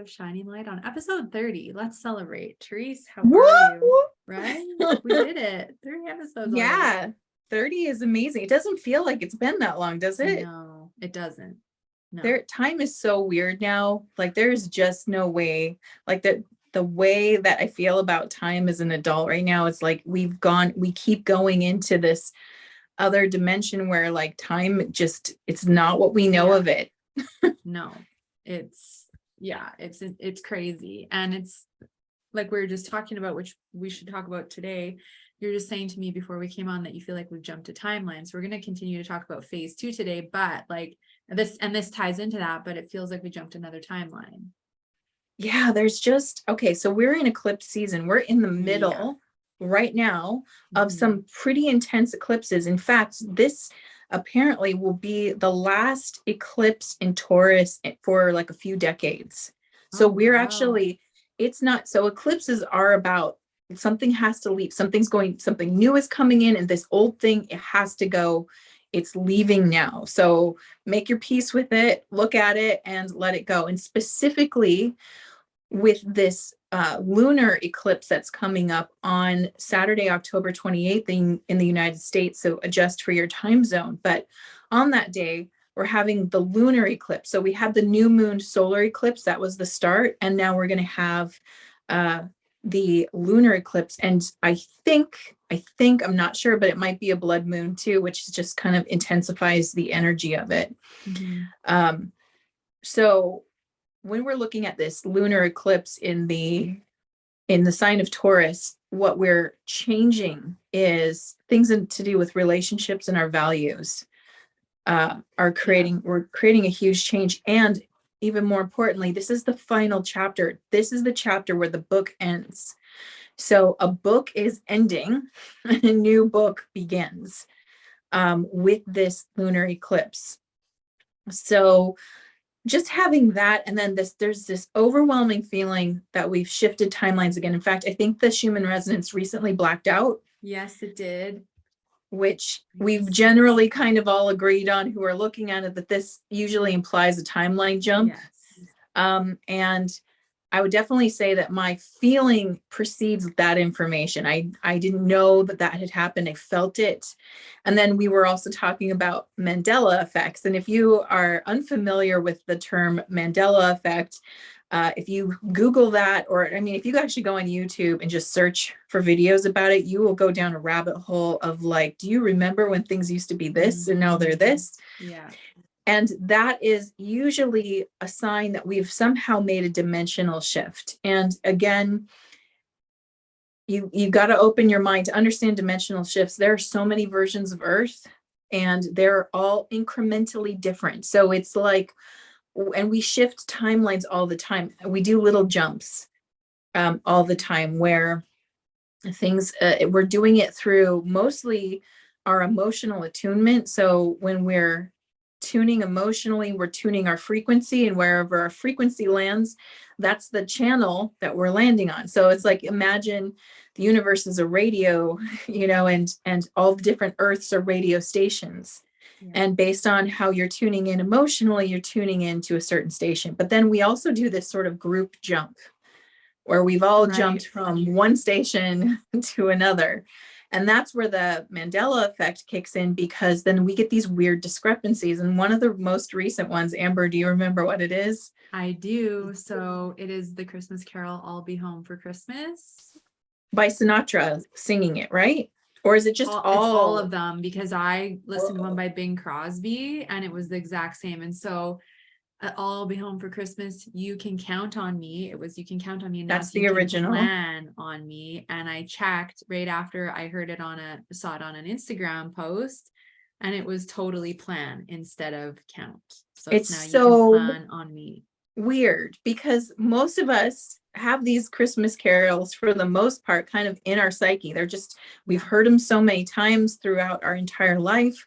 of shining light on episode 30. Let's celebrate. Therese, how Woo! are you? Right? We did it. 30 episodes already. Yeah, 30 is amazing. It doesn't feel like it's been that long, does it? No, it doesn't. No. Time is so weird now. Like there's just no way. Like the way that I feel about time as an adult right now, it's like we keep going into this other dimension where like time just, it's not what we know of it. No, it's crazy. And it's like we were just talking about, which we should talk about today. You're just saying to me before we came on that you feel like we've jumped a timeline. So we're going to continue to talk about phase 2 today, but like this ties into that, but it feels like we jumped another timeline. Yeah, there's just, okay, so we're in eclipse season. We're in the middle right now of some pretty intense eclipses. In fact, this apparently will be the last eclipse in Taurus for like a few decades. So we're actually, it's not, so eclipses are about something has to leave, something new is coming in, and this old thing, it has to go. It's leaving now. So make your peace with it, look at it and let it go. And specifically with this lunar eclipse that's coming up on Saturday, October 28th in the United States. So adjust for your time zone. But on that day, we're having the lunar eclipse. So we had the new moon solar eclipse. That was the start. And now we're going to have the lunar eclipse. And I think, I'm not sure, but it might be a blood moon too, which just kind of intensifies the energy of it. So when we're looking at this lunar eclipse in the sign of Taurus, what we're changing is things to do with relationships and our values. We're creating a huge change. And even more importantly, this is the final chapter. This is the chapter where the book ends. So a book is ending and a new book begins with this lunar eclipse. So just having that, and then there's this overwhelming feeling that we've shifted timelines again. In fact, I think the Schumann resonance recently blacked out. Yes, it did. Which we've generally kind of all agreed on who are looking at it, that this usually implies a timeline jump. Yes. And I would definitely say that my feeling precedes that information. I didn't know that had happened. I felt it. And then we were also talking about Mandela effects. And if you are unfamiliar with the term Mandela effect, if you Google that, or I mean, if you actually go on YouTube and just search for videos about it, you will go down a rabbit hole of like, do you remember when things used to be this and now they're this? Yeah. And that is usually a sign that we've somehow made a dimensional shift. And again, you got to open your mind to understand dimensional shifts. There are so many versions of Earth and they're all incrementally different. So it's like, and we shift timelines all the time. We do little jumps all the time where things, we're doing it through mostly our emotional attunement. So when we're tuning emotionally, we're tuning our frequency, and wherever our frequency lands, that's the channel that we're landing on. So it's like, imagine the universe is a radio, and all the different Earths are radio stations. And based on how you're tuning in emotionally, you're tuning into a certain station. But then we also do this sort of group jump where we've all jumped from one station to another. And that's where the Mandela effect kicks in, because then we get these weird discrepancies. And one of the most recent ones, Amber, do you remember what it is? I do. So it is the Christmas carol, I'll Be Home for Christmas. By Sinatra singing it, right? Or is it just It's all of them, because I listened to one by Bing Crosby and it was the exact same. And so I'll Be Home for Christmas, You Can Count on Me. It was You Can Count on Me. That's the original. Plan on Me. And I checked right after I heard it saw it on an Instagram post, and it was totally plan instead of count. So it's now so You Can Plan on Me. Weird, because most of us have these Christmas carols for the most part kind of in our psyche. They're just, we've heard them so many times throughout our entire life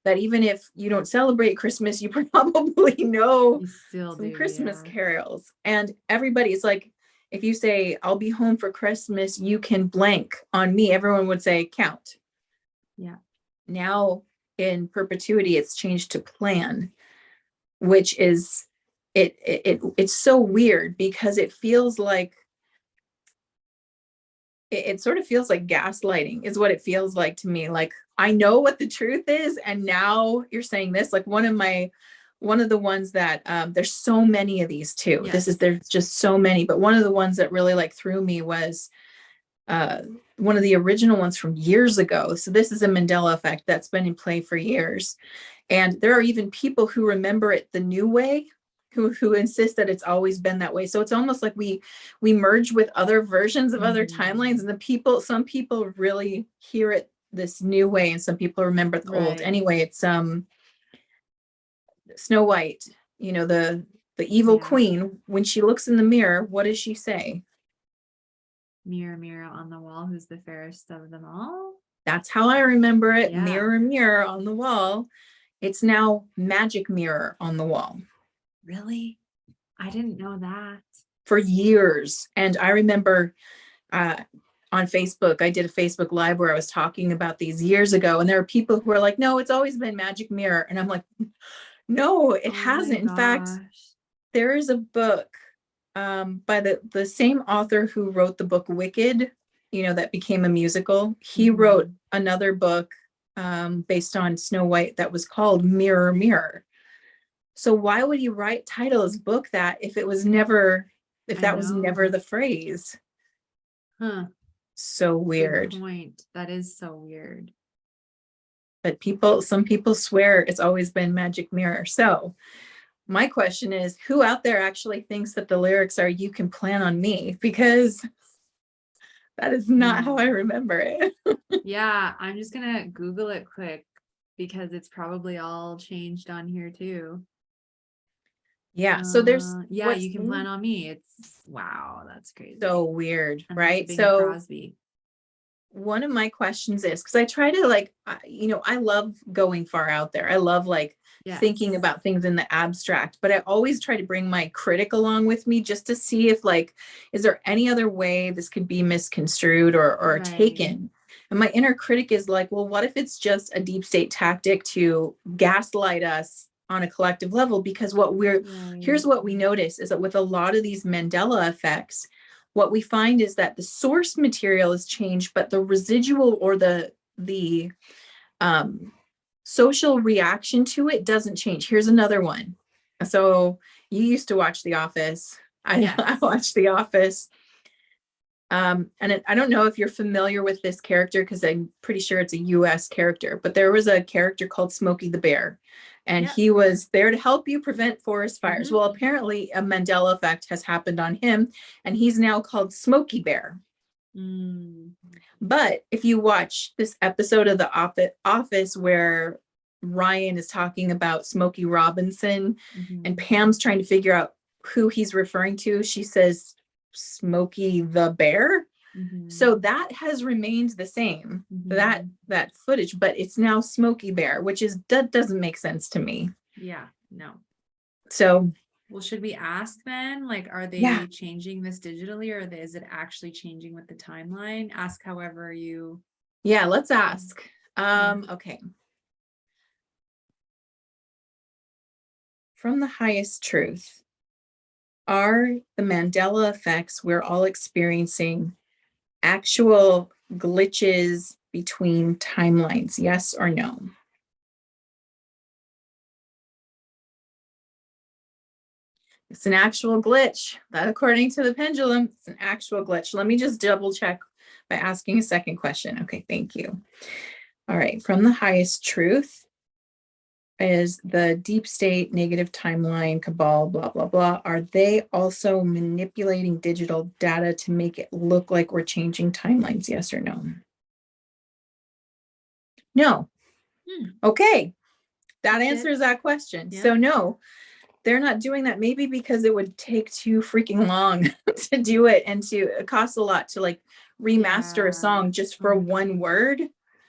that even if you don't celebrate Christmas, you probably know some Christmas carols. And everybody's like, if you say, I'll be home for Christmas, you can blank on me, everyone would say count. Yeah. Now in perpetuity, it's changed to plan, which is it's so weird because it feels like, it sort of feels like gaslighting is what it feels like to me. Like, I know what the truth is, and now you're saying this. Like one of the ones that there's so many of these too. Yes. There's just so many, but one of the ones that really like threw me was one of the original ones from years ago. So this is a Mandela effect that's been in play for years. And there are even people who remember it the new way, who insist that it's always been that way. So it's almost like we merge with other versions of other timelines, and some people really hear it this new way, and some people remember the old. Anyway, it's Snow White, the evil queen, when she looks in the mirror, what does she say? Mirror, mirror on the wall, who's the fairest of them all? That's how I remember it. Yeah. Mirror, mirror on the wall. It's now magic mirror on the wall. Really? I didn't know that. For years. And I remember on Facebook, I did a Facebook Live where I was talking about these years ago. And there are people who are like, no, it's always been magic mirror. And I'm like, no, it hasn't. In fact, there is a book by the same author who wrote the book Wicked, that became a musical. He wrote another book based on Snow White that was called Mirror, Mirror. So why would he title his book that if that was never the phrase? Huh. So weird. Good point. That is so weird. But some people swear it's always been magic mirror. So my question is, who out there actually thinks that the lyrics are "you can plan on me"? Because that is not how I remember it. Yeah, I'm just gonna Google it quick because it's probably all changed on here too. Yeah, so there's you can plan on me. It's wow, that's crazy. So weird, and right? So Crosby. One of my questions is, because I try to I love going far out there. I love thinking about things in the abstract, but I always try to bring my critic along with me just to see if is there any other way this could be misconstrued or taken? And my inner critic is like, well, what if it's just a deep state tactic to gaslight us on a collective level? Because here's what we notice is that with a lot of these Mandela effects, what we find is that the source material is changed, but the residual or the social reaction to it doesn't change. Here's another one. So you used to watch The Office. I watched The Office. And I don't know if you're familiar with this character because I'm pretty sure it's a US character, but there was a character called Smokey the Bear, and he was there to help you prevent forest fires. Well, apparently a Mandela effect has happened on him, and he's now called Smokey Bear. But if you watch this episode of The Office where Ryan is talking about Smokey Robinson and Pam's trying to figure out who he's referring to, she says Smokey the Bear. So that has remained the same, that footage, but it's now Smokey Bear, that doesn't make sense to me. Yeah, no. So, well, should we ask then, are they changing this digitally, or is it actually changing with the timeline? Ask however you. Yeah, let's ask. Okay. From the highest truth, are the Mandela effects we're all experiencing actual glitches between timelines? Yes or no? It's an actual glitch. That, according to the pendulum, it's an actual glitch. Let me just double check by asking a second question. Okay, thank you. All right, from the highest truth, is the deep state, negative timeline, cabal, blah, blah, blah. Are they also manipulating digital data to make it look like we're changing timelines? Yes or no? No. Okay. That answers that question. Yeah. So no, they're not doing that. Maybe because it would take too freaking long to do it, and it costs a lot to remaster a song just for one word.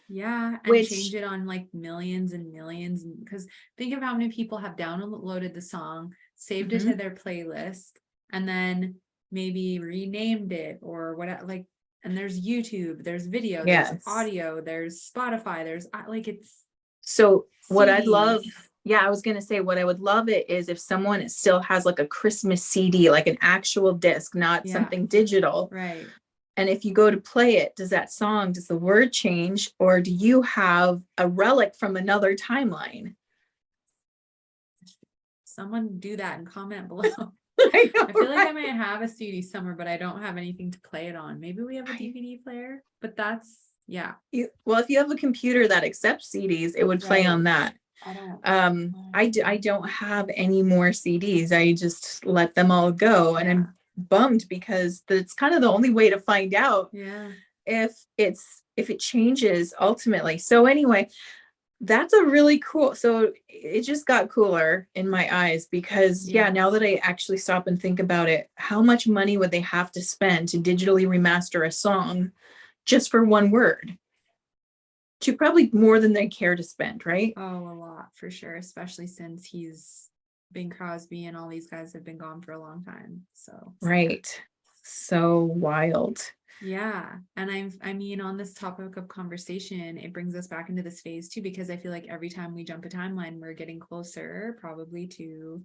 Yeah, and change it on millions and millions, because think of how many people have downloaded the song, saved it to their playlist, and then maybe renamed it or whatever. And there's YouTube, there's video, there's audio, there's Spotify, there's it's. So what I'd love Yeah, I was going to say what I would love it is if someone still has like a Christmas CD, like an actual disc, not Yeah. something digital. Right. And if you go to play it, does the word change, or do you have a relic from another timeline? Someone do that and comment below. I know, I feel like I right? might have a CD somewhere, but I don't have anything to play it on. Maybe we have a DVD player, but that's, yeah. Well, if you have a computer that accepts CDs, it would play Right. on that. I don't. I don't have any more CDs. I just let them all go, and Yeah. I'm bummed because that's kind of the only way to find out Yeah. if it changes ultimately. So anyway, that's a really cool, so it just got cooler in my eyes because Yeah. now that I actually stop and think about it, how much money would they have to spend to digitally remaster a song just for one word? To probably more than they care to spend, right? Oh, a lot for sure, especially since he's Bing Crosby and all these guys have been gone for a long time. So Right. So wild. yeah. And I mean, on this topic of conversation, it brings us back into this phase too, because I feel like every time we jump a timeline, we're getting closer probably to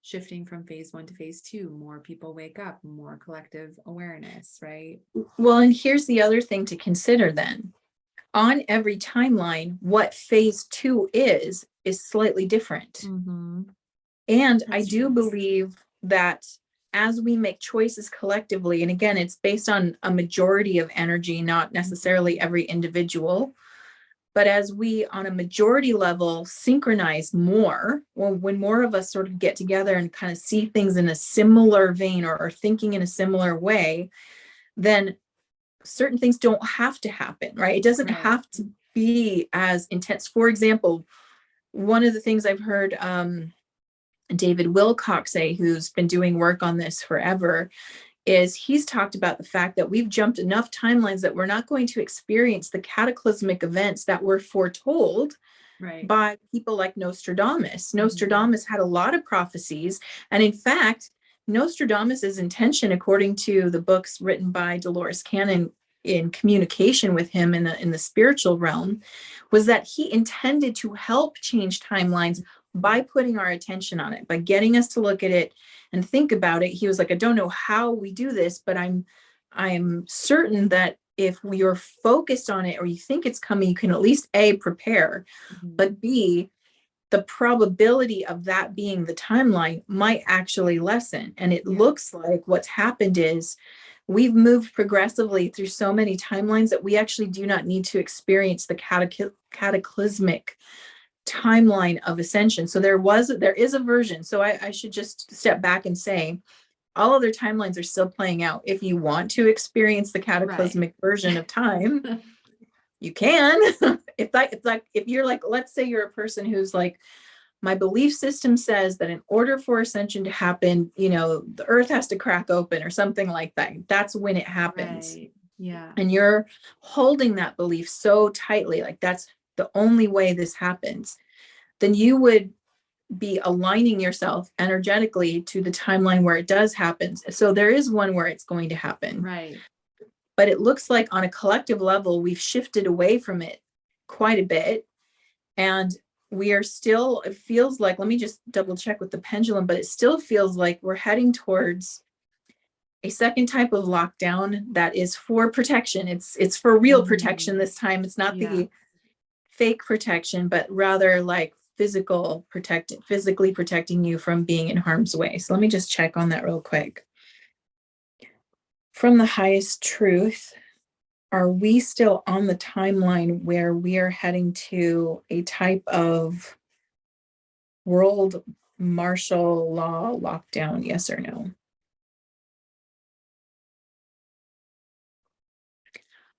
shifting from phase 1 to phase 2. More people wake up, more collective awareness, right? Well, and here's the other thing to consider then. On every timeline, what phase 2 is slightly different. Mm-hmm. And I That's do true. believe that as we make choices collectively, and again, it's based on a majority of energy, not necessarily every individual, but as we on a majority level synchronize more, well, when more of us sort of get together and kind of see things in a similar vein, or thinking in a similar way, then certain things don't have to happen, right? It doesn't Right. have to be as intense. For example, one of the things I've heard David Wilcock say, who's been doing work on this forever, is he's talked about the fact that we've jumped enough timelines that we're not going to experience the cataclysmic events that were foretold Right. by people like Nostradamus. Mm-hmm. Nostradamus had a lot of prophecies. And in fact, Nostradamus's intention, according to the books written by Dolores Cannon in communication with him in the spiritual realm, was that he intended to help change timelines by putting our attention on it, by getting us to look at it and think about it. He was like, I don't know how we do this, but I'm certain that if you're focused on it or you think it's coming, you can at least A, prepare, Mm-hmm. but B, the probability of that being the timeline might actually lessen. And it looks like what's happened is we've moved progressively through so many timelines that we actually do not need to experience the cataclysmic timeline of ascension. So there is a version. So I should just step back and say all other timelines are still playing out. If you want to experience the cataclysmic version of time, you can. If you're like, let's say you're a person who's like, my belief system says that in order for ascension to happen, the earth has to crack open or something like that. That's when it happens. Right. Yeah. And you're holding that belief so tightly, like that's the only way this happens, then you would be aligning yourself energetically to the timeline where it does happen. So there is one where it's going to happen. Right. But it looks like on a collective level, we've shifted away from it quite a bit. And we are still, it feels like, let me just double check with the pendulum, but it still feels like we're heading towards a second type of lockdown that is for protection. It's for real protection this time. It's not the fake protection, but rather like physically protecting you from being in harm's way. So let me just check on that real quick. From the highest truth, are we still on the timeline where we are heading to a type of world martial law lockdown? Yes or no?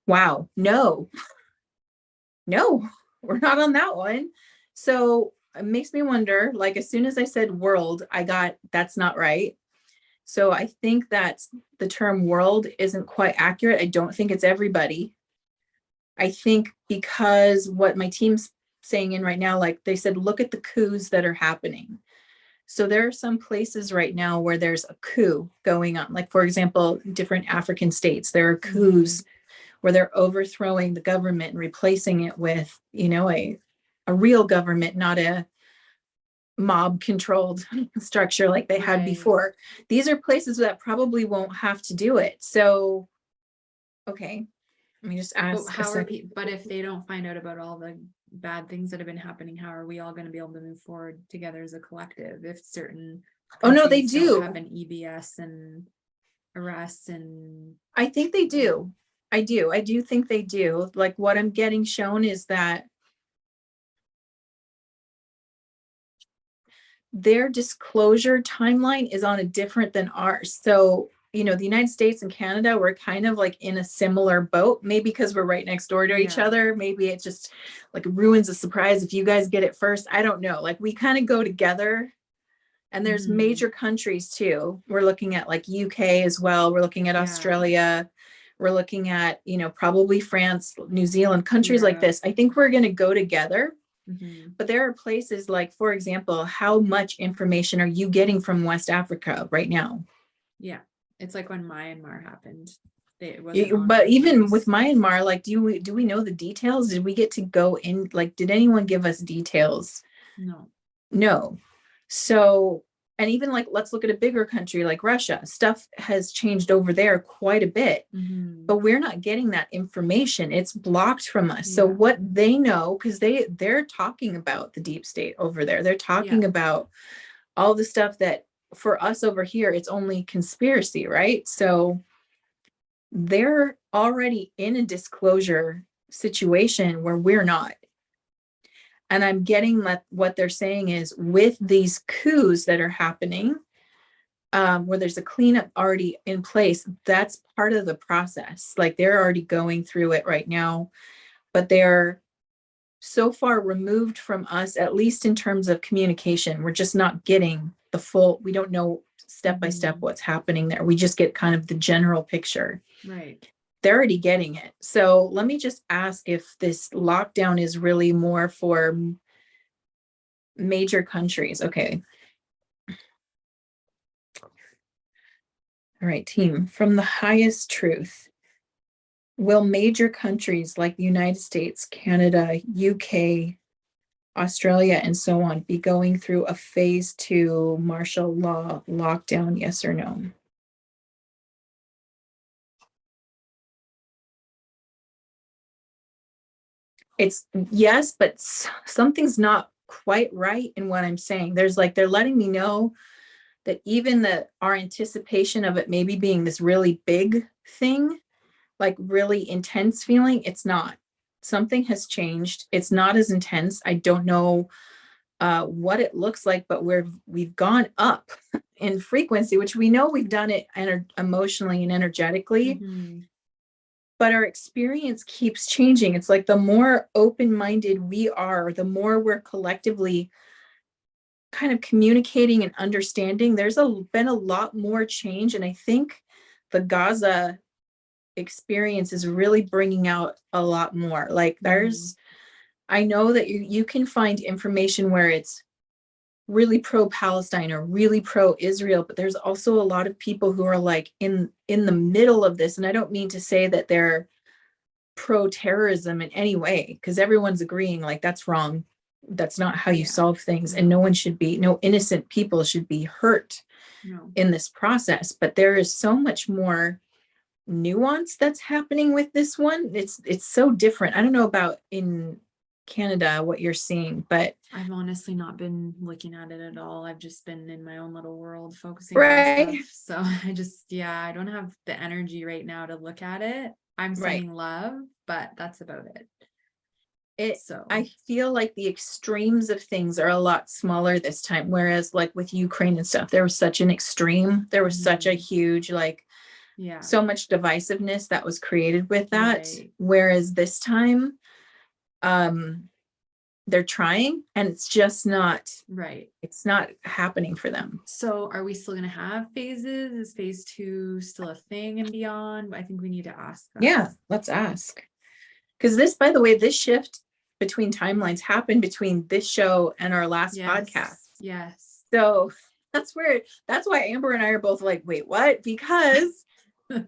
Wow. No, we're not on that one. So it makes me wonder, like, as soon as I said world, that's not right. So I think that the term world isn't quite accurate. I don't think it's everybody. I think because what my team's saying in right now, like they said, look at the coups that are happening. So there are some places right now where there's a coup going on. Like, for example, different African states, there are coups where they're overthrowing the government and replacing it with, a real government, not a mob controlled structure like they had Right. before. These are places that probably won't have to do it. So, okay, let me just But ask. how are people, but if they don't find out about all the bad things that have been happening, how are we all going to be able to move forward together as a collective if certain Oh no, they countries don't do. have an EBS and arrests and I think they do. I do think they do. Like what I'm getting shown is that their disclosure timeline is on a different than ours. So, you know, the United States and Canada, we're kind of like in a similar boat, maybe because we're right next door to each Yeah. other. Maybe it just like ruins the surprise if you guys get it first. I don't know. Like we kind of go together. And there's Mhm. major countries too. We're looking at like UK as well. We're looking at Yeah. Australia. We're looking at, you know, probably France, New Zealand, countries like Europe. this. I think we're going to go together. Mhm. But there are places like, for example, how much information are you getting from West Africa right now? Yeah. It's like when Myanmar happened. It wasn't You- on But the even with news. Myanmar, like, do we know the details? Did we get to go in? Like, did anyone give us details? No. No. So, and even like, let's look at a bigger country like Russia. Stuff has changed over there quite a bit, Mhm. but we're not getting that information. It's blocked from us. So Yeah. what they know, because they're talking about the deep state over there. They're talking Yeah. about all the stuff that for us over here, it's only conspiracy, right? So they're already in a disclosure situation where we're not. And I'm getting that what they're saying is with these coups that are happening, where there's a cleanup already in place, that's part of the process. Like they're already going through it right now, but they're so far removed from us, at least in terms of communication. We're just not getting the full, we don't know step by step Mhm. what's happening there. We just get kind of the general picture. Right. They're already getting it. So let me just ask if this lockdown is really more for major countries. Okay. All right, team. From the highest truth, will major countries like the United States, Canada, UK, Australia, and so on be going through a phase 2 martial law lockdown? Yes or no? It's yes, but something's not quite right in what I'm saying. There's like, they're letting me know that even our anticipation of it maybe being this really big thing, like really intense feeling, it's not. Something has changed. It's not as intense. I don't know what it looks like, but we've gone up in frequency, which we know we've done it emotionally and energetically, Mhm. but our experience keeps changing. It's like the more open-minded we are, the more we're collectively kind of communicating and understanding. There's been a lot more change, and I think the Gaza experience is really bringing out a lot more. Like Mhm. I know that you can find information where it's really pro Palestine or really pro Israel, but there's also a lot of people who are like in the middle of this. And I don't mean to say that they're pro terrorism in any way, because everyone's agreeing like that's wrong. That's not how you Yeah. solve things, and no innocent people should be hurt No. in this process. But there is so much more nuance that's happening with this one. It's so different. I don't know about in Canada what you're seeing, but I've honestly not been looking at it at all. I've just been in my own little world focusing right, on stuff. So I don't have the energy right now to look at it. I'm right. sending love, but that's about it. It So I feel like the extremes of things are a lot smaller this time, whereas like with Ukraine and stuff, there was such an extreme, there was such a huge like yeah, so much divisiveness that was created with that. right. Whereas this time, they're trying and Right. it's not happening for them. So are we still going to have phases? Is phase 2 still a thing and beyond? I think we need to ask that. Yeah, let's ask. Because this, by the way, this shift between timelines happened between this show and our last podcast. Yes. So that's why Amber and I are both like, wait, what? Because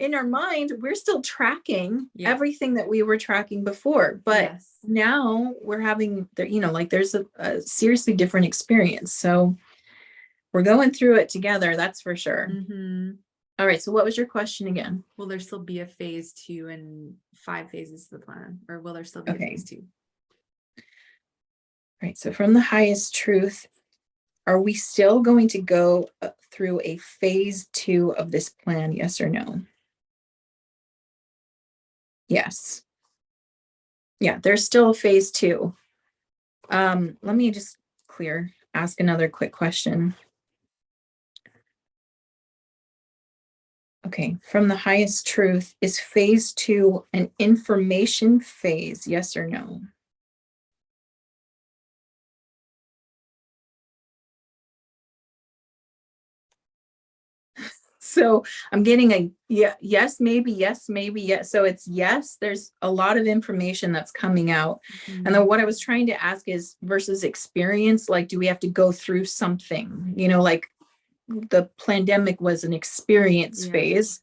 in our mind, we're still tracking Yeah. everything that we were tracking before, but Yes. now we're having, like there's a seriously different experience. So we're going through it together. That's for sure. Mm-hmm. All right. So what was your question again? Will there still be a phase 2 and 5 phases of the plan, or will there still be a Okay. phase 2? Right. So from the highest truth, are we still going to go through a phase 2 of this plan? Yes or no? Yes. Yeah, there's still a phase 2. Let me just ask another quick question. Okay, from the highest truth, is phase 2 an information phase? Yes or no? So I'm getting a yes, maybe, yes, maybe, yes. So it's yes, there's a lot of information that's coming out. Mm-hmm. And then what I was trying to ask is versus experience, like, do we have to go through something? Like the pandemic was an experience phase,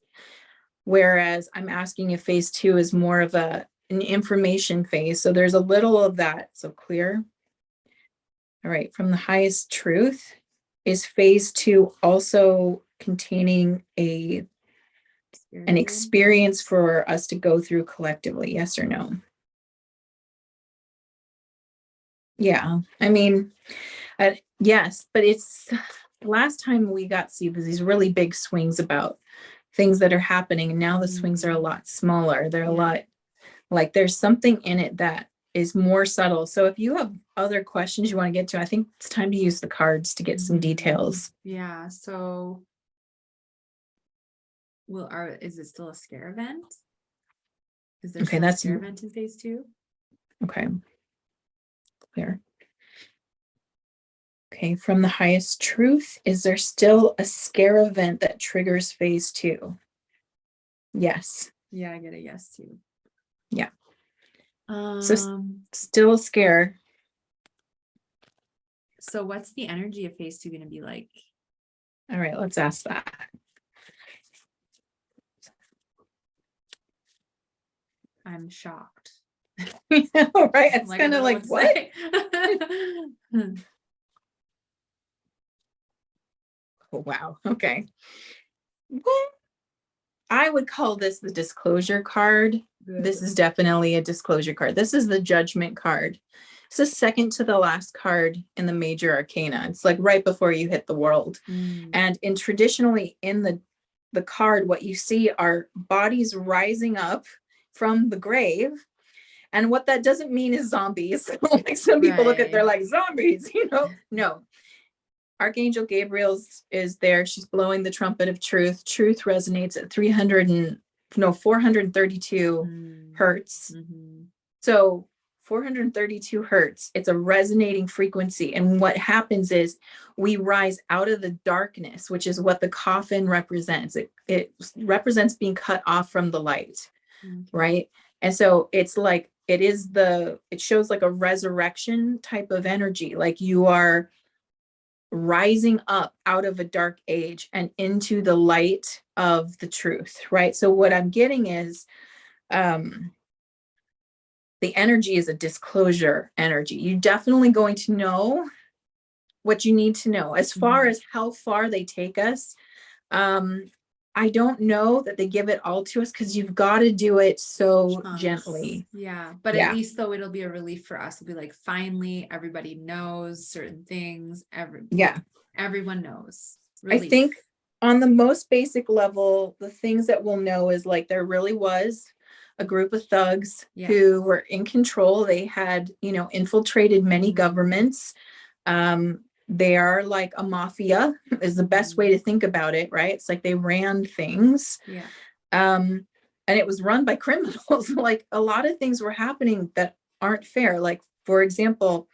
whereas I'm asking if phase 2 is more of an information phase. So there's a little of that. So clear. All right, from the highest truth, is phase 2 also containing an experience for us to go through collectively? Yes or no? Yeah, I mean, yes, but it's last time we got to see these really big swings about things that are happening, and now the swings are a lot smaller. They're a lot like there's something in it that is more subtle. So if you have other questions you want to get to, I think it's time to use the cards to get some details. Yeah. So is it still a scare event? Is there still a scare event in phase 2? Okay. Clear. Okay, from the highest truth, is there still a scare event that triggers phase 2? Yes. Yeah, I get a yes too. Yeah. So still a scare. So what's the energy of phase 2 going to be like? All right, let's ask that. I'm shocked. Right? It's kind of like what? Oh, wow. Okay. Well, I would call this the disclosure card. Good. This is definitely a disclosure card. This is the judgment card. It's the second to the last card in the major arcana. It's like right before you hit the world. And traditionally in the card, what you see are bodies rising up from the grave. And what that doesn't mean is zombies. Like some people look at, they're like zombies, no. Archangel Gabriel's is there. She's blowing the trumpet of truth. Truth resonates at 432 hertz. So 432 hertz, it's a resonating frequency. And what happens is we rise out of the darkness, which is what the coffin represents. It represents being cut off from the light, right? And so it's like, it shows like a resurrection type of energy. Like you are rising up out of a dark age and into the light of the truth, right? So what I'm getting is the energy is a disclosure energy. You're definitely going to know what you need to know. As far as how far they take us, I don't know that they give it all to us because you've got to do it so gently. Yeah. But at least though it'll be a relief for us. It'll be like, finally, everybody knows certain things. Everyone knows. Relief. I think on the most basic level, the things that we'll know is like there really was a group of thugs who were in control. They had, infiltrated many governments. They are like a mafia is the best way to think about it, right? It's like they ran things. And it was run by criminals. Like a lot of things were happening that aren't fair. Like, for example,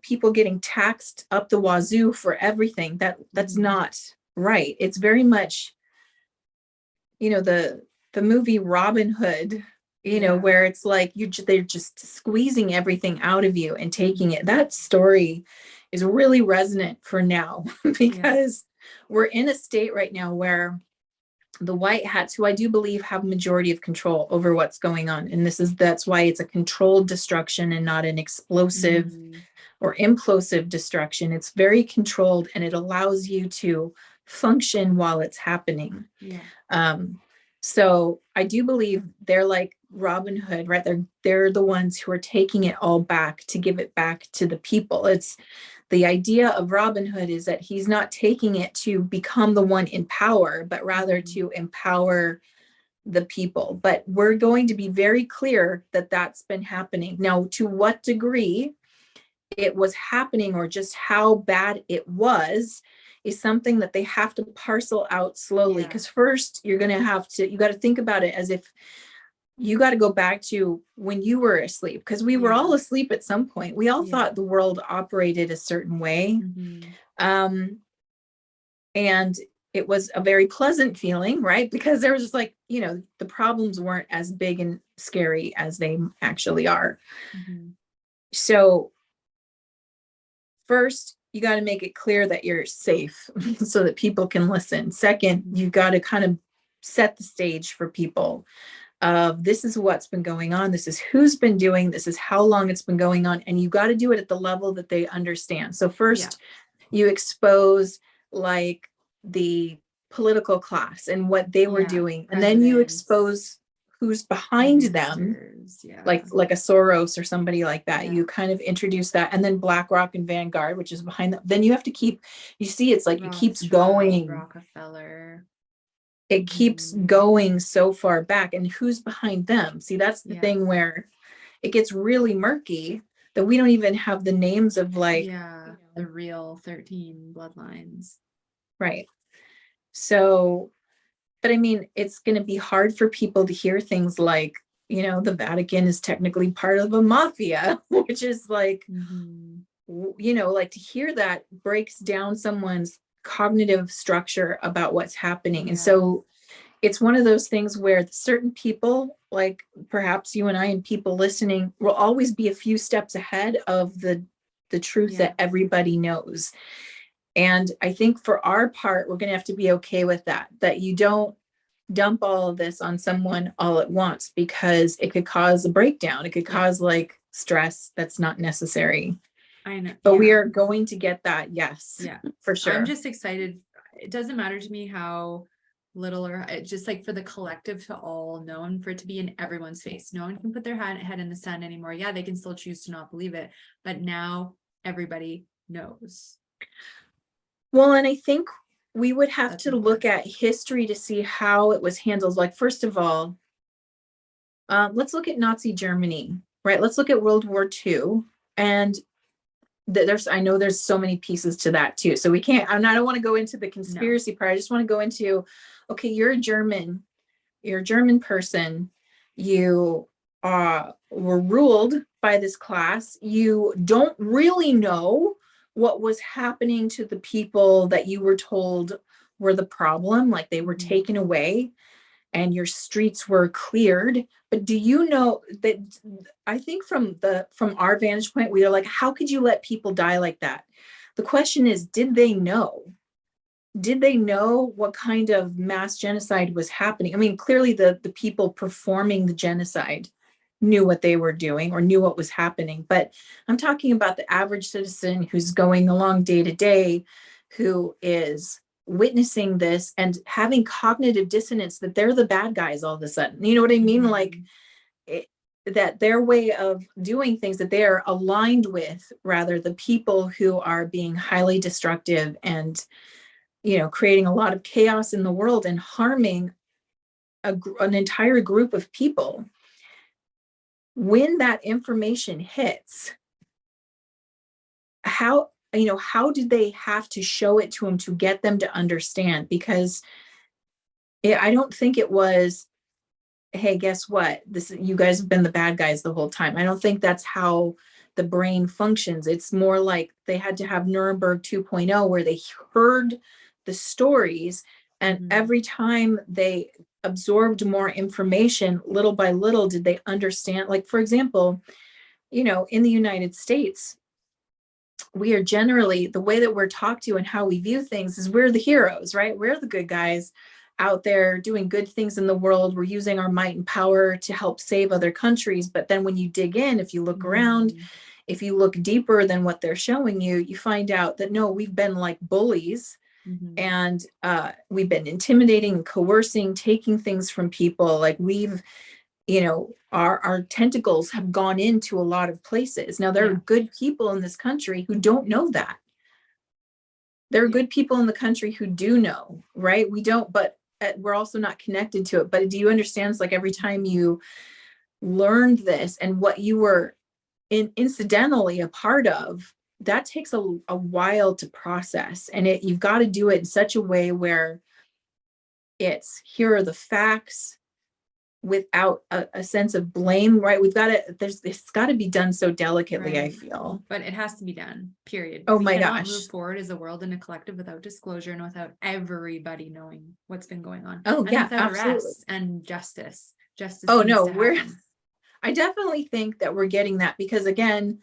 people getting taxed up the wazoo for everything. That's not right. It's very much, the movie Robin Hood, where it's like they're just squeezing everything out of you and taking it. That story is really resonant for now because we're in a state right now where the white hats, who I do believe have majority of control over what's going on. And that's why it's a controlled destruction and not an explosive or implosive destruction. It's very controlled, and it allows you to function while it's happening. So I do believe they're like Robin Hood, right? They're the ones who are taking it all back to give it back to the people. It's the idea of Robin Hood is that he's not taking it to become the one in power, but rather to empower the people. But we're going to be very clear that that's been happening. Now, to what degree it was happening or just how bad it was is something that they have to parcel out slowly. Because first you got to think about it as if you got to go back to when you were asleep, because we were all asleep at some point. We all thought the world operated a certain way. And it was a very pleasant feeling, right? Because there was just like, the problems weren't as big and scary as they actually are. So first, you got to make it clear that you're safe so that people can listen. Second, you've got to kind of set the stage for people of this is what's been going on. This is who's been doing, this is how long it's been going on. And you got to do it at the level that they understand. So first you expose like the political class and what they were doing. And then you expose who's behind them, like a Soros or somebody like that. You kind of introduce that. And then BlackRock and Vanguard, which is behind them. Then you have to it's like it keeps going. Rockefeller. It keeps going so far back, and who's behind them? See, that's the thing where it gets really murky that we don't even have the names of the real 13 bloodlines. Right. So, but I mean, it's going to be hard for people to hear things like, the Vatican is technically part of a mafia, which is like, like to hear that breaks down someone's cognitive structure about what's happening. And so it's one of those things where certain people, like perhaps you and I and people listening, will always be a few steps ahead of the truth that everybody knows. And I think for our part, we're going to have to be okay with that you don't dump all of this on someone all at once, because it could cause a breakdown. It could cause like stress that's not necessary. I know. But we are going to get that. Yes. Yeah, for sure. I'm just excited. It doesn't matter to me how little or just like for the collective to all know and for it to be in everyone's face. No one can put their head in the sand anymore. Yeah, they can still choose to not believe it, but now everybody knows. Well, and I think we would have to look at history to see how it was handled. Like, first of all, let's look at Nazi Germany, right? Let's look at World War II. And I know there's so many pieces to that too. So we can't, I don't want to go into the conspiracy part. I just want to go into, okay, you're a German person. You were ruled by this class. You don't really know what was happening to the people that you were told were the problem, like they were taken away and your streets were cleared. But do you know that, I think from our vantage point, we are like, how could you let people die like that? The question is, did they know? Did they know what kind of mass genocide was happening? I mean, clearly the people performing the genocide knew what they were doing or knew what was happening. But I'm talking about the average citizen who's going along day to day, who is witnessing this and having cognitive dissonance that they're the bad guys all of a sudden. You know what I mean? Like that their way of doing things, that they are aligned with rather the people who are being highly destructive and, creating a lot of chaos in the world and harming an entire group of people. When that information hits, how did they have to show it to them to get them to understand? Because I don't think it was, hey, guess what? You guys have been the bad guys the whole time. I don't think that's how the brain functions. It's more like they had to have Nuremberg 2.0, where they heard the stories, and every time they absorbed more information, little by little, did they understand? Like, for example, in the United States, we are generally, the way that we're talked to and how we view things is we're the heroes, right? We're the good guys out there doing good things in the world. We're using our might and power to help save other countries. But then when you dig in, if you look around, if you look deeper than what they're showing you, you find out that no, we've been like bullies, and we've been intimidating and coercing, taking things from people. Like we've, our tentacles have gone into a lot of places. Now there are good people in this country who don't know that. There are good people in the country who do know, right? We don't, but we're also not connected to it. But do you understand? It's like every time you learned this and what you were incidentally a part of, that takes a while to process. And you've got to do it in such a way where it's, here are the facts, without a sense of blame, right? It's got to be done so delicately, right. I feel. But it has to be done, period. Oh we my cannot gosh. move forward as a world and a collective without disclosure and without everybody knowing what's been going on. Oh, and yeah, without absolutely. Arrests and justice. Justice. Oh no, I definitely think that we're getting that, because again,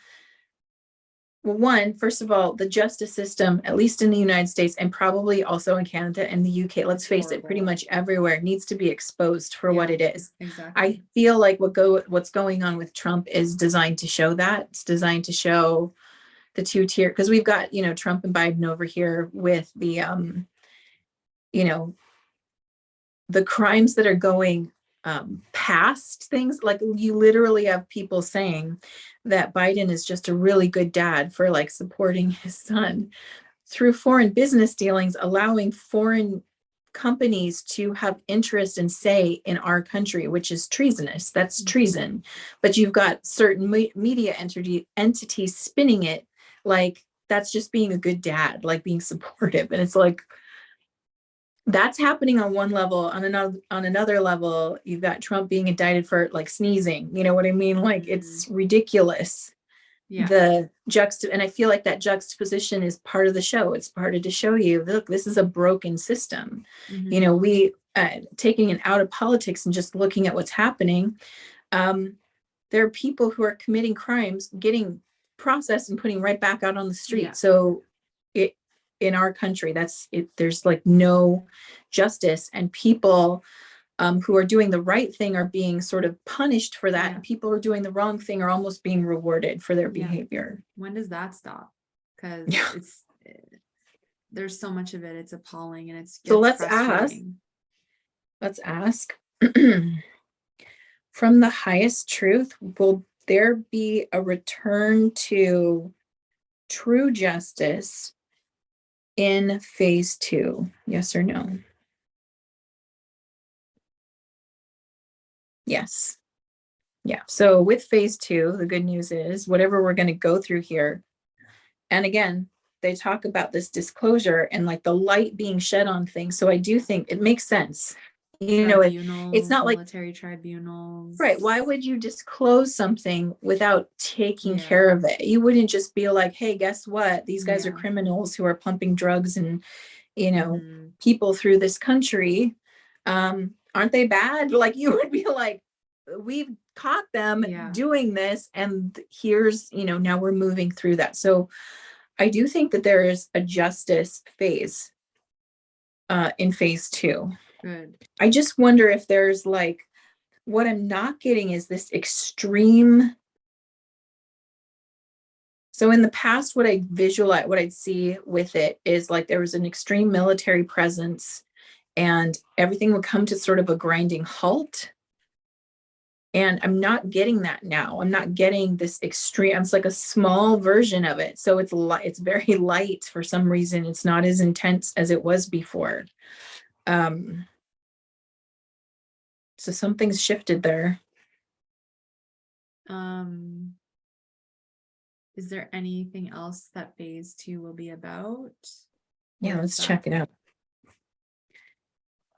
well, first of all, the justice system, at least in the United States and probably also in Canada and the UK, let's face it, pretty much everywhere, needs to be exposed for what it is. Exactly. I feel like what's going on with Trump is designed to show that. It's designed to show the two-tier, because we've got, Trump and Biden over here with the, the crimes that are going past things. Like you literally have people saying that Biden is just a really good dad for like supporting his son through foreign business dealings, allowing foreign companies to have interest and say in our country, which is treasonous. That's treason. But you've got certain media entities spinning it like that's just being a good dad, like being supportive. And it's like, that's happening on one level. On another level, you've got Trump being indicted for like sneezing. You know what I mean? Like it's ridiculous. Yeah. And I feel like that juxtaposition is part of the show. It's part of to show you, look, this is a broken system. We taking it out of politics and just looking at what's happening. There are people who are committing crimes, getting processed and putting right back out on the street. Yeah. So in our country, there's like no justice, and people who are doing the right thing are being sort of punished for that. Yeah. And people who are doing the wrong thing are almost being rewarded for their behavior. When does that stop? Because there's so much of it. It's appalling, and it's so let's ask from the highest truth, will there be a return to true justice in phase 2? Yes or no? Yes. Yeah. So with phase 2, the good news is whatever we're going to go through here. And again, they talk about this disclosure and like the light being shed on things. So I do think it makes sense. It's not like military tribunals. Right. Why would you disclose something without taking care of it? You wouldn't just be like, hey, guess what? These guys are criminals who are pumping drugs and, people through this country. Aren't they bad? Like you would be like, we've caught them doing this. And here's, now we're moving through that. So I do think that there is a justice phase in phase 2. Good. I just wonder if there's like, what I'm not getting is this extreme. So in the past, what I'd see with it is like there was an extreme military presence and everything would come to sort of a grinding halt. And I'm not getting that now. I'm not getting this extreme. It's like a small version of it. So it's very light for some reason. It's not as intense as it was before. So something's shifted there. Is there anything else that phase 2 will be about? Yeah, let's check it out.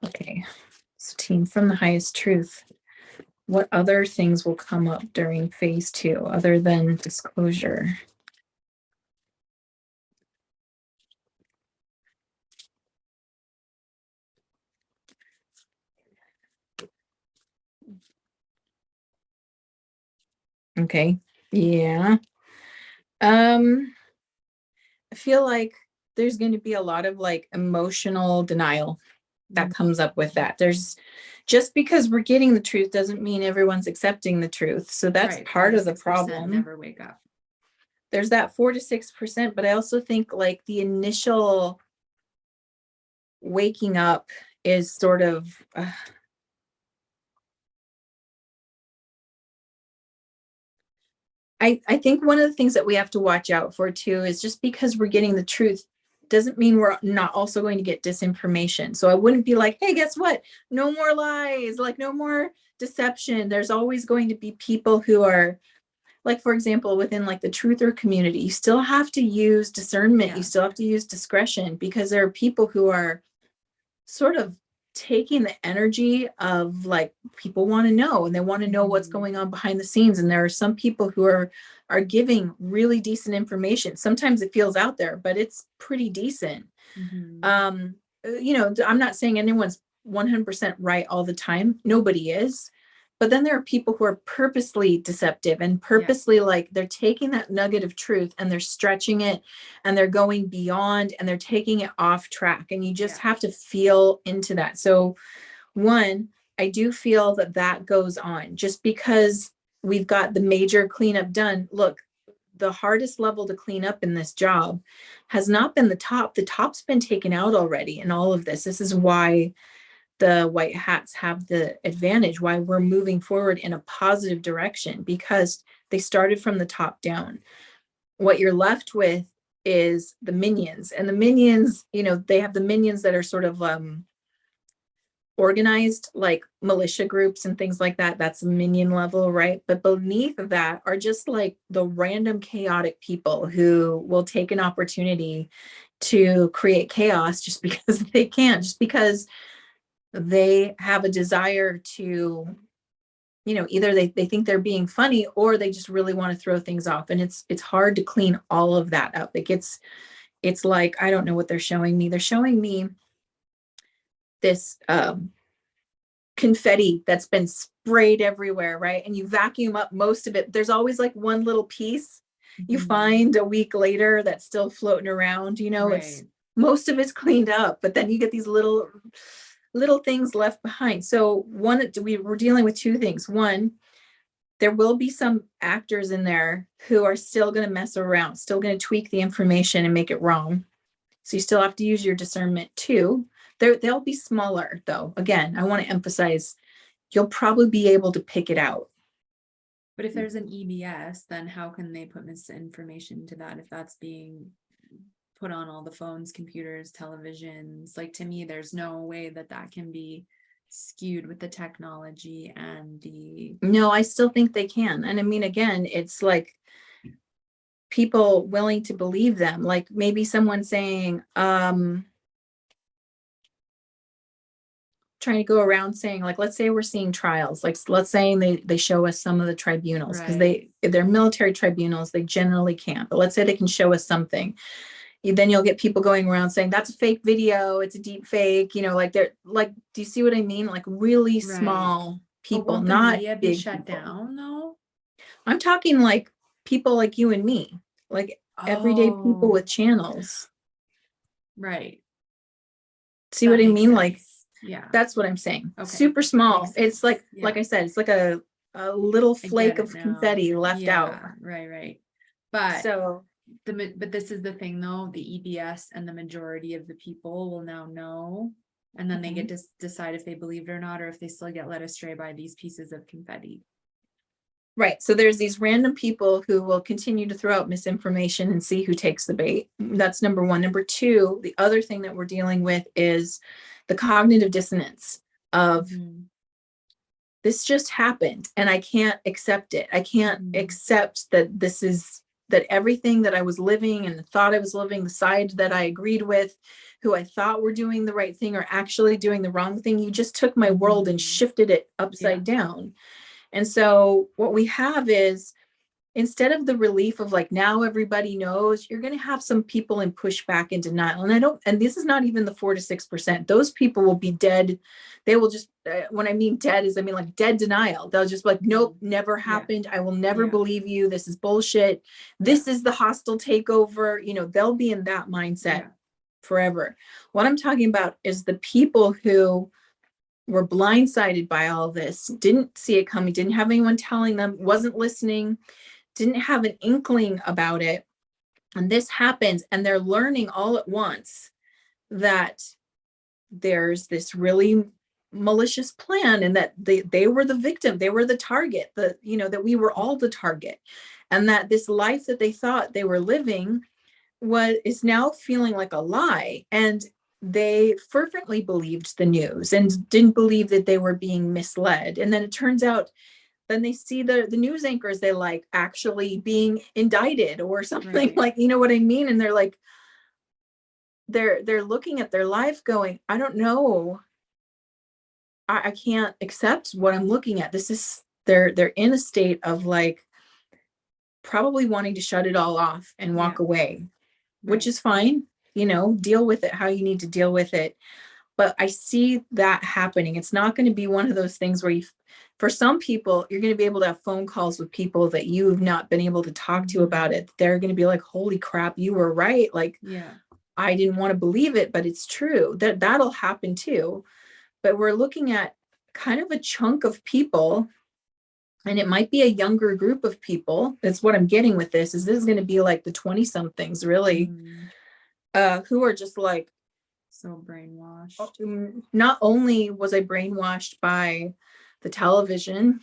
Okay. So team, from the highest truth, what other things will come up during phase 2 other than disclosure? Okay. Yeah. I feel like there's going to be a lot of like emotional denial. that comes up with that. There's just because we're getting the truth doesn't mean everyone's accepting the truth. So that's Right, part of the 4 to 6% problem. never wake up. There's that 4 to 6%, but I also think like the initial waking up is sort of I think one of the things that we have to watch out for too is just because we're getting the truth doesn't mean we're not also going to get disinformation. So I wouldn't be like, hey, guess what? No more lies, like no more deception. There's always going to be people who are like, for example, within like the truther community, you still have to use discernment. You still have to use discretion because there are people who are sort of taking the energy of like people want to know and they want to know what's going on behind the scenes, and there are some people who are giving really decent information. Sometimes it feels out there, but it's pretty decent. You know, I'm not saying anyone's 100% right all the time. Nobody is. But then there are people who are purposely deceptive and purposely like they're taking that nugget of truth and they're stretching it and they're going beyond and they're taking it off track. And you just have to feel into that. So one, I do feel that that goes on just because we've got the major cleanup done. Look, the hardest level to clean up in this job has not been the top. The top's been taken out already in all of this. This is why the white hats have the advantage, why we're moving forward in a positive direction, because they started from the top down. What you're left with is the minions, and the minions, you know, they have the minions that are sort of organized like militia groups and things like that. That's a minion level, right? But beneath of that are just like the random chaotic people who will take an opportunity to create chaos just because they can, just because they have a desire to, you know, either they think they're being funny or they just really want to throw things off. And it's hard to clean all of that up. It's like, I don't know what they're showing me. They're showing me this confetti that's been sprayed everywhere, right? And you vacuum up most of it. There's always like one little piece you find a week later that's still floating around, you know, it's most of it's cleaned up, but then you get these little things left behind. So we're dealing with two things. One, there will be some actors in there who are still going to mess around, still going to tweak the information and make it wrong. So you still have to use your discernment too. They'll be smaller though. Again, I want to emphasize, you'll probably be able to pick it out. But if there's an EBS, then how can they put misinformation to that if that's being put on all the phones, computers, televisions? Like, to me, there's no way that can be skewed with the technology and the... No, I still think they can. And I mean, again, it's like people willing to believe them. Like maybe someone saying, trying to go around saying, like, let's say we're seeing trials, like let's say they show us some of the tribunals, because they're military tribunals, they generally can't, but let's say they can show us something. Then you'll get people going around saying that's a fake video, it's a deep fake, you know, like they're like, do you see what I mean? Like really small people, won't not the media be big shut people. down though? I'm talking like people like you and me, like everyday people with channels. Right. See what I mean? Sense. Like, yeah, that's what I'm saying. Okay. Super small. It's like I said, it's like a little flake of confetti left out. Right. But so but this is the thing though, the EBS and the majority of the people will now know, and then they get to decide if they believe it or not, or if they still get led astray by these pieces of confetti. Right. So there's these random people who will continue to throw out misinformation and see who takes the bait. That's number one. Number two, the other thing that we're dealing with is the cognitive dissonance of this just happened and I can't accept it. I can't accept that that everything that I was living and thought I was living, the side that I agreed with, who I thought were doing the right thing, are actually doing the wrong thing. You just took my world and shifted it upside down. And so what we have is, instead of the relief of like, now everybody knows, you're going to have some people in pushback and denial. And this is not even the 4 to 6%. Those people will be dead. They will just, when I mean dead is, I mean like dead denial. They'll just be like, nope, never happened. I will never believe you. This is bullshit. This is the hostile takeover. You know, they'll be in that mindset. forever. What I'm talking about is the people who were blindsided by all this, didn't see it coming, didn't have anyone telling them, wasn't listening, didn't have an inkling about it. And this happens, and they're learning all at once that there's this really malicious plan, and that they were the victim, they were the target, that we were all the target, and that this life that they thought they were living is now feeling like a lie. And they fervently believed the news and didn't believe that they were being misled. And then it turns out, then they see the news anchors they like actually being indicted or something, Right. like, you know what I mean? And they're like, they're looking at their life going, I don't know. I can't accept what I'm looking at. This is, they're in a state of like probably wanting to shut it all off and walk away, which Right. is fine. Deal with it how you need to deal with it. But I see that happening. It's not going to be one of those things where for some people, you're going to be able to have phone calls with people that you've not been able to talk to about it. They're going to be like, holy crap, you were right. Like, Yeah. I didn't want to believe it, but it's true. That'll happen too. But we're looking at kind of a chunk of people, and it might be a younger group of people. That's what I'm getting with this is going to be like the 20 somethings really, who are just like, so brainwashed. Not only was I brainwashed by the television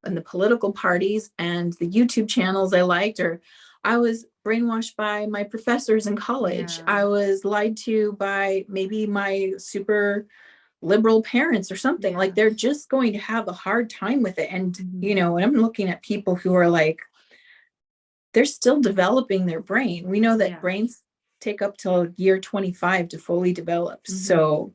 and the political parties and the YouTube channels I liked, or I was brainwashed by my professors in college. Yeah. I was lied to by maybe my super liberal parents or something. Yeah. Like, they're just going to have a hard time with it. And, and I'm looking at people who are like, they're still developing their brain. We know that brains take up till year 25 to fully develop. So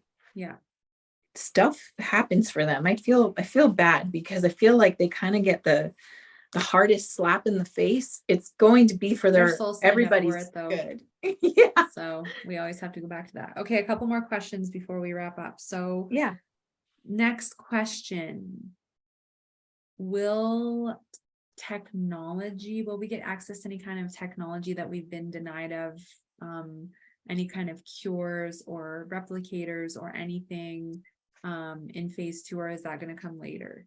stuff happens for them. I feel bad because I feel like they kind of get the hardest slap in the face. It's going to be for their everybody's good. Yeah. So we always have to go back to that. Okay, a couple more questions before we wrap up. So next question. Will we get access to any kind of technology that we've been denied of, any kind of cures or replicators or anything in phase 2, or is that going to come later?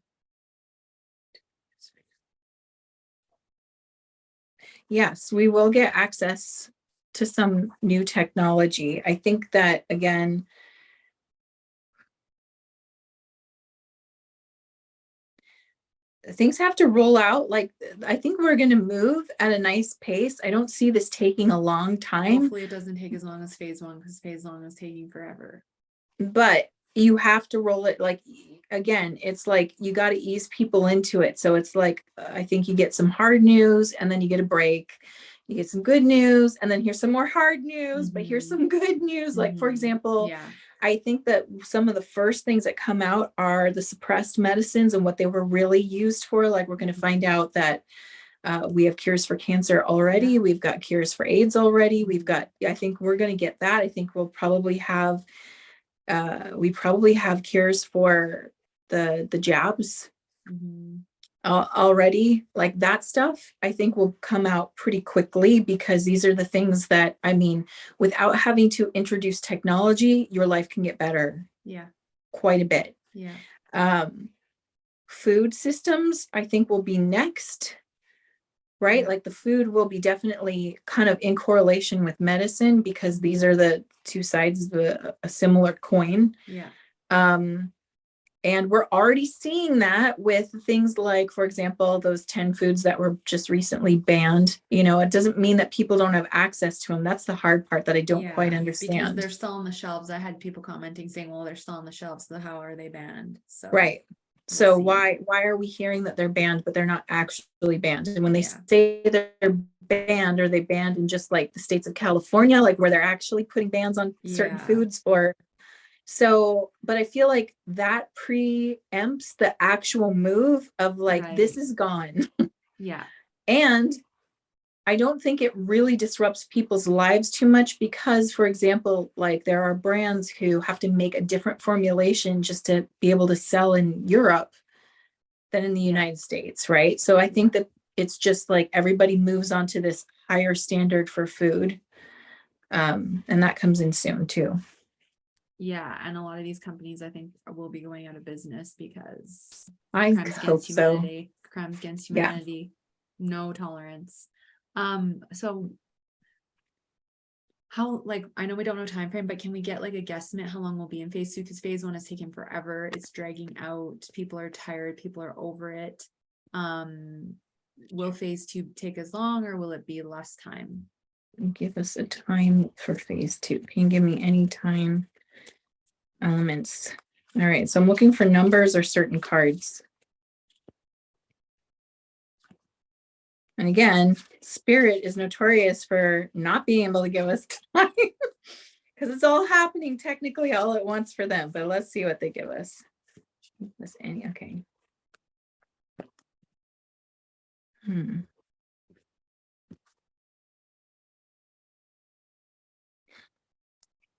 Yes, we will get access to some new technology. I think that, again, things have to roll out. Like, I think we're going to move at a nice pace. I don't see this taking a long time. Hopefully it doesn't take as long as phase 1, because phase 1 is taking forever. But you have to roll it. Like, again, it's like you got to ease people into it. So it's like, I think you get some hard news and then you get a break. You get some good news and then here's some more hard news, but here's some good news. Like, for example, I think that some of the first things that come out are the suppressed medicines and what they were really used for. Like, we're going to find out that we have cures for cancer already. We've got cures for AIDS already. I think we're going to get that. I think we'll probably have, cures for the jabs already. Like, that stuff I think will come out pretty quickly, because these are the things that, without having to introduce technology, your life can get better quite a bit. Food systems I think will be next, right? Like, the food will be definitely kind of in correlation with medicine, because these are the two sides of a similar coin. And we're already seeing that with things like, for example, those 10 foods that were just recently banned. It doesn't mean that people don't have access to them. That's the hard part that I don't quite understand. Because they're still on the shelves. I had people commenting saying, well, they're still on the shelves, so how are they banned? So So why are we hearing that they're banned, but they're not actually banned? And when they say that they're banned, are they banned in just like the states of California, like where they're actually putting bans on certain foods? But I feel like that preempts the actual move of like, this is gone. And I don't think it really disrupts people's lives too much, because, for example, like, there are brands who have to make a different formulation just to be able to sell in Europe than in the United States, right? So I think that it's just like everybody moves on to this higher standard for food. And that comes in soon too. Yeah, and a lot of these companies I think will be going out of business because I crimes hope against so. humanity, crimes against Yeah. humanity, no tolerance. So how, like, I know we don't know time frame, but can we get like a guesstimate how long we'll be in phase 2? Because phase 1 is taking forever. It's dragging out. People are tired. People are over it. Will phase 2 take as long, or will it be less time? Give us a time for phase 2. Can you give me any time elements? All right, so I'm looking for numbers or certain cards. And again, Spirit is notorious for not being able to give us time because it's all happening technically all at once for them. But let's see what they give us. Okay.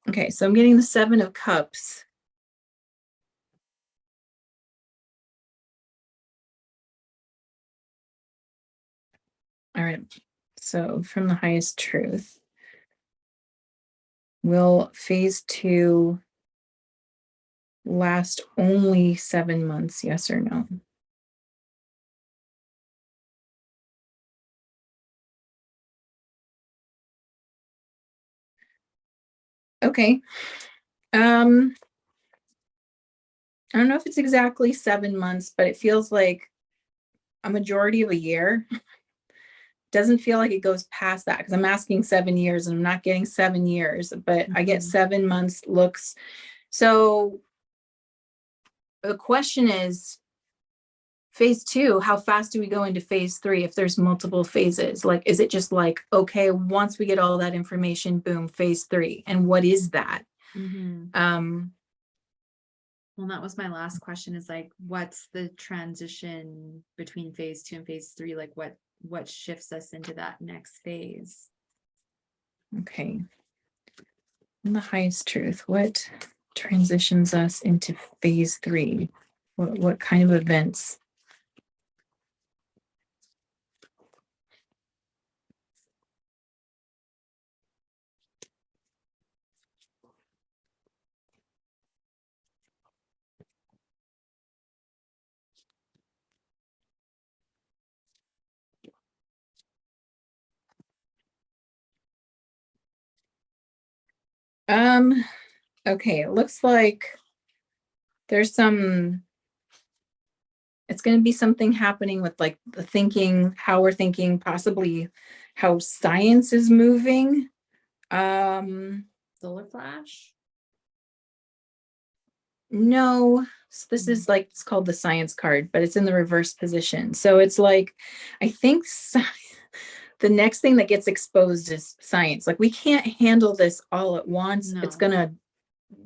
Okay, so I'm getting the 7 of Cups. All right, so from the highest truth, will phase 2 last only 7 months, yes or no? Okay. I don't know if it's exactly 7 months, but it feels like a majority of a year. Doesn't feel like it goes past that because I'm asking 7 years and I'm not getting 7 years, but I get 7 months looks. So the question is, phase 2, how fast do we go into phase 3 if there's multiple phases? Like, is it just like, okay, once we get all that information, boom, phase 3? And what is that? Well, that was my last question, is like, what's the transition between phase 2 and phase 3? Like what shifts us into that next phase? Okay. And the highest truth, what transitions us into phase 3? What kind of events? Okay, it looks like there's some, it's going to be something happening with like the thinking, how we're thinking, possibly how science is moving. Solar flash? No, so this is like, it's called the science card, but it's in the reverse position. So it's like, I think the next thing that gets exposed is science. Like, we can't handle this all at once. It's No. gonna,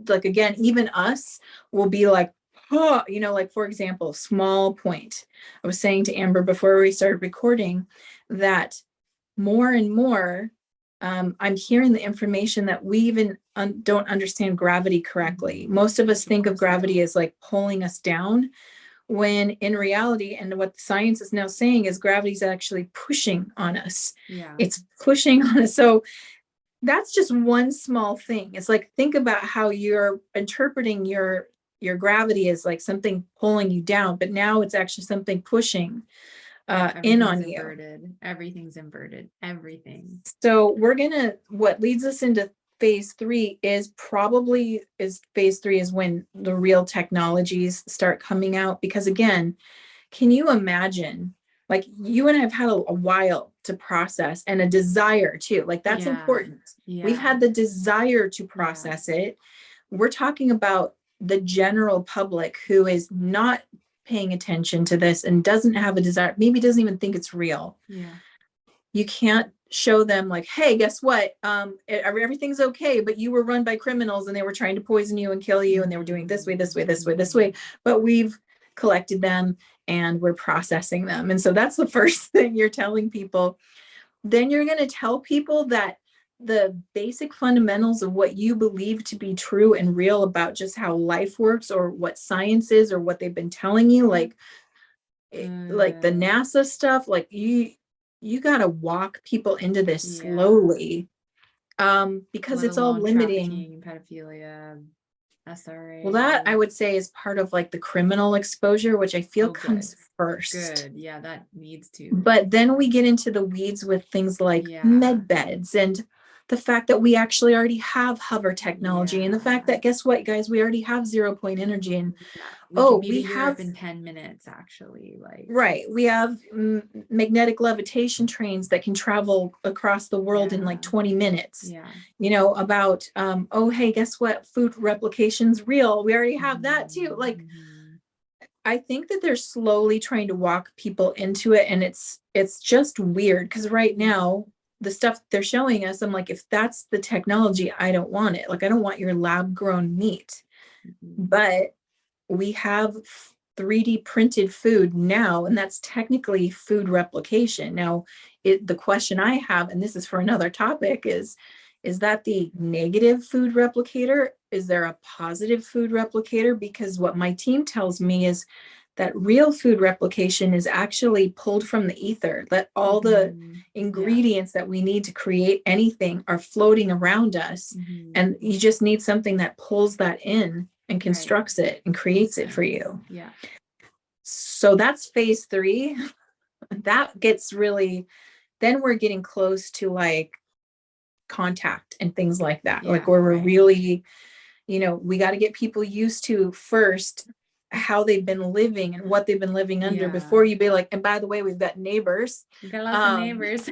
like, again, even us will be like, oh, you know, like, for example, small point. I was saying to Amber before we started recording that more and more, I'm hearing the information that we even don't understand gravity correctly. Most of us think of gravity as like pulling us down, when in reality, and what science is now saying, is gravity is actually pushing on us. Yeah. It's pushing on us. So that's just one small thing. It's like, think about how you're interpreting your gravity as like something pulling you down, but now it's actually something pushing in on inverted. You. Everything's inverted. Everything. So we're gonna, what leads us into phase 3 is phase 3 is when the real technologies start coming out. Because again, can you imagine, like, you and I have had a while to process, and a desire too, like, that's important. We've had the desire to process it. We're talking about the general public who is not paying attention to this and doesn't have a desire, maybe doesn't even think it's real. You can't show them like, hey, guess what? Everything's okay, but you were run by criminals and they were trying to poison you and kill you, and they were doing this way, this way, this way, this way. But we've collected them and we're processing them. And so that's the first thing you're telling people. Then you're going to tell people that the basic fundamentals of what you believe to be true and real about just how life works, or what science is, or what they've been telling you, like the NASA stuff, like you got to walk people into this slowly. because let it's all alone limiting. trafficking, pedophilia, SRA. Well, that I would say is part of like the criminal exposure, which I feel comes first. Good. Yeah, that needs to. But then we get into the weeds with things like med beds and the fact that we actually already have hover technology and the fact that, guess what, guys, we already have 0 point energy. And we can be to Europe in 10 minutes, actually. Like, right. We have magnetic levitation trains that can travel across the world in like 20 minutes. Yeah. You know, about, oh, hey, guess what? Food replication's real. We already have that too. Like, I think that they're slowly trying to walk people into it. And it's just weird because right now, the stuff they're showing us, I'm like, if that's the technology, I don't want it. Like, I don't want your lab grown meat. But we have 3D printed food now, and that's technically food replication. Now, the question I have, and this is for another topic, is that the negative food replicator? Is there a positive food replicator? Because what my team tells me is that real food replication is actually pulled from the ether, that all the ingredients that we need to create anything are floating around us. And you just need something that pulls that in and constructs it and creates it for you. Yeah. So that's phase 3. That gets really, then we're getting close to like contact and things like that. Like where we're really, you know, we got to get people used to first how they've been living and what they've been living under before you be like, and by the way, we've got neighbors. We've got lots of neighbors.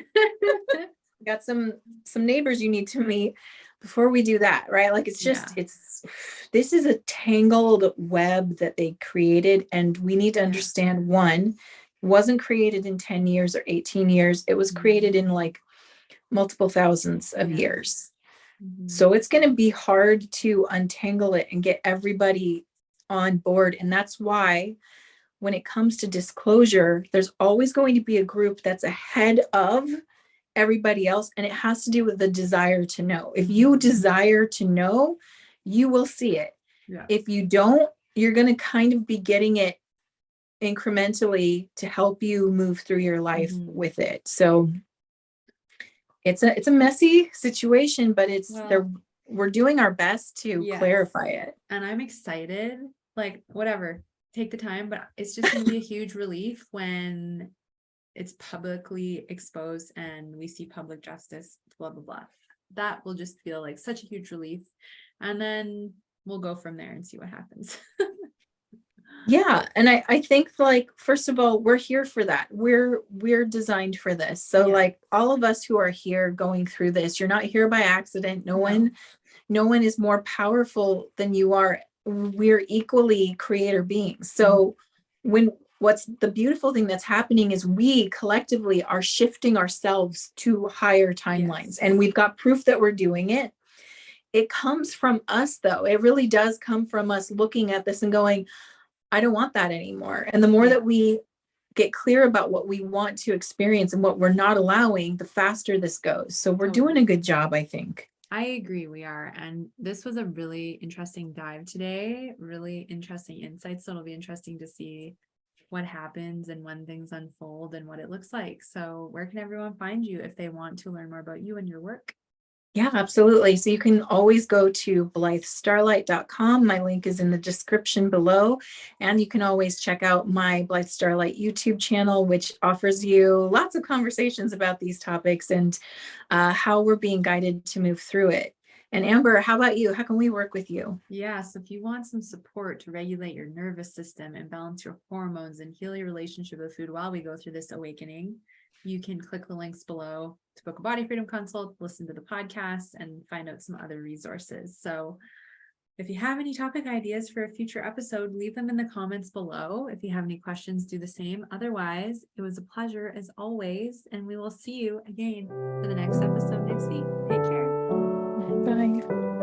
Got some neighbors you need to meet before we do that, right? Like it's just, this is a tangled web that they created, and we need to understand one, wasn't created in 10 years or 18 years. It was created in like multiple thousands of years. So it's going to be hard to untangle it and get everybody on board. And that's why when it comes to disclosure, there's always going to be a group that's ahead of everybody else. And it has to do with the desire to know. If you desire to know, you will see it. If you don't, you're going to kind of be getting it incrementally to help you move through your life with it. So it's a messy situation, but we're doing our best to clarify it. And I'm excited, like whatever, take the time, but it's just going to be a huge relief when it's publicly exposed and we see public justice, blah, blah, blah. That will just feel like such a huge relief. And then we'll go from there and see what happens. Yeah. And I think, like, first of all, we're here for that. We're designed for this. So like all of us who are here going through this, you're not here by accident. No one is more powerful than you are. We're equally creator beings. So what's the beautiful thing that's happening is we collectively are shifting ourselves to higher timelines, and we've got proof that we're doing it. It comes from us, though. It really does come from us looking at this and going, I don't want that anymore. And the more that we get clear about what we want to experience and what we're not allowing, the faster this goes. So we're doing a good job, I think. I agree, we are. And this was a really interesting dive today, really interesting insights. So it'll be interesting to see what happens and when things unfold and what it looks like. So where can everyone find you if they want to learn more about you and your work? Yeah, absolutely. So you can always go to blythestarlight.com. My link is in the description below. And you can always check out my Blythe Starlight YouTube channel, which offers you lots of conversations about these topics and how we're being guided to move through it. And Amber, how about you? How can we work with you? Yeah, so if you want some support to regulate your nervous system and balance your hormones and heal your relationship with food while we go through this awakening, you can click the links below to book a body freedom consult, listen to the podcast, and find out some other resources. So if you have any topic ideas for a future episode, leave them in the comments below. If you have any questions, do the same. Otherwise, it was a pleasure as always, and we will see you again for the next episode next week. Take care. Bye.